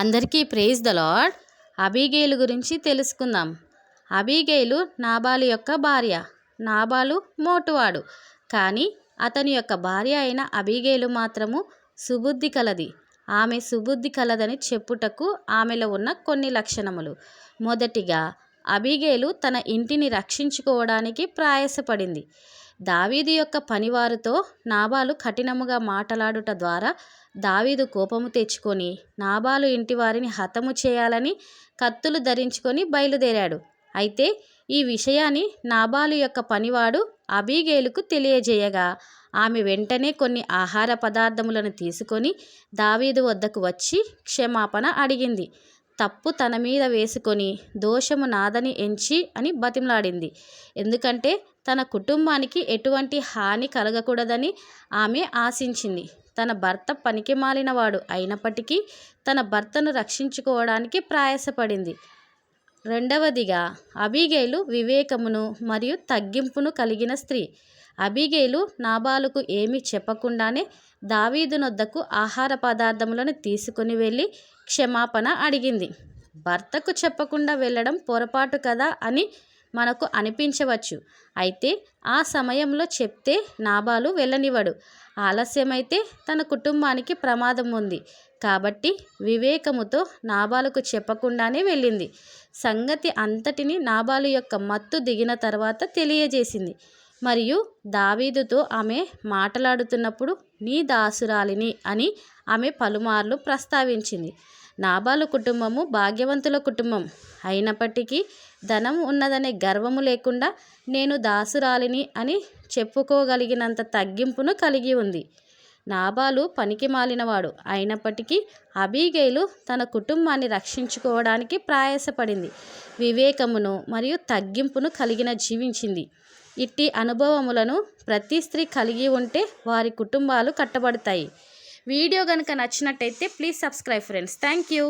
అందరికీ praise the lord. అబీగైలు గురించి తెలుసుకుందాం. అబీగైలు నాబాలు యొక్క భార్య. నాబాలు మోటువాడు, కానీ అతని యొక్క భార్య అయిన అబీగైలు మాత్రము సుబుద్ధి కలది. ఆమె సుబుద్ధి కలదని చెప్పుటకు ఆమెలో ఉన్న కొన్ని లక్షణములు. మొదటిగా, అబీగైలు తన ఇంటిని రక్షించుకోవడానికి ప్రయాసపడింది. దావీదు యొక్క పనివారితో నాబాలు కఠినముగా మాట్లాడుట ద్వారా దావీదు కోపము తెచ్చుకొని నాబాలు ఇంటి వారిని హతము చేయాలని కత్తులు ధరించుకొని బయలుదేరాడు. అయితే ఈ విషయాన్ని నాబాలు యొక్క పనివాడు అబీగైలుకు తెలియజేయగా ఆమె వెంటనే కొన్ని ఆహార పదార్థములను తీసుకొని దావీదు వద్దకు వచ్చి క్షమాపణ అడిగింది. తప్పు తన మీద వేసుకొని దోషము నాదని ఎంచి అని బతిమలాడింది. ఎందుకంటే తన కుటుంబానికి ఎటువంటి హాని కలగకూడదని ఆమె ఆశించింది. తన భర్త పనికిమాలినవాడు అయినప్పటికీ తన భర్తను రక్షించుకోవడానికి ప్రయాసపడింది. రెండవదిగా, అబీగైలు వివేకమును మరియు తగ్గింపును కలిగిన స్త్రీ. అబీగైలు నాబాలుకు ఏమీ చెప్పకుండానే దావీదునొద్దకు ఆహార పదార్థములను తీసుకుని వెళ్ళి క్షమాపణ అడిగింది. భర్తకు చెప్పకుండా వెళ్ళడం పొరపాటు కదా అని మనకు అనిపించవచ్చు. అయితే ఆ సమయంలో చెప్తే నాబాలు వెళ్ళనివ్వడు. ఆలస్యమైతే తన కుటుంబానికి ప్రమాదం ఉంది. కాబట్టి వివేకముతో నాబాలుకు చెప్పకుండానే వెళ్ళింది. సంగతి అంతటిని నాబాలు యొక్క మత్తు దిగిన తర్వాత తెలియజేసింది. మరియు దావీదుతో ఆమె మాట్లాడుతున్నప్పుడు నీ దాసురాలిని అని ఆమె పలుమార్లు ప్రస్తావించింది. నాబాలు కుటుంబము భాగ్యవంతుల కుటుంబం అయినప్పటికీ ధనం ఉన్నదనే గర్వము లేకుండా నేను దాసురాలిని అని చెప్పుకోగలిగినంత తగ్గింపును కలిగి ఉంది. నాబాలు పనికిమాలినవాడు అయినప్పటికీ అబీగైలు తన కుటుంబాన్ని రక్షించుకోవడానికి ప్రయాసపడింది. వివేకమును మరియు తగ్గింపును కలిగిన జీవించింది. ఇట్టి అనుభవములను ప్రతి స్త్రీ కలిగి ఉంటే వారి కుటుంబాలు కట్టబడతాయి. వీడియో కనుక నచ్చినట్టయితే please subscribe friends. Thank you.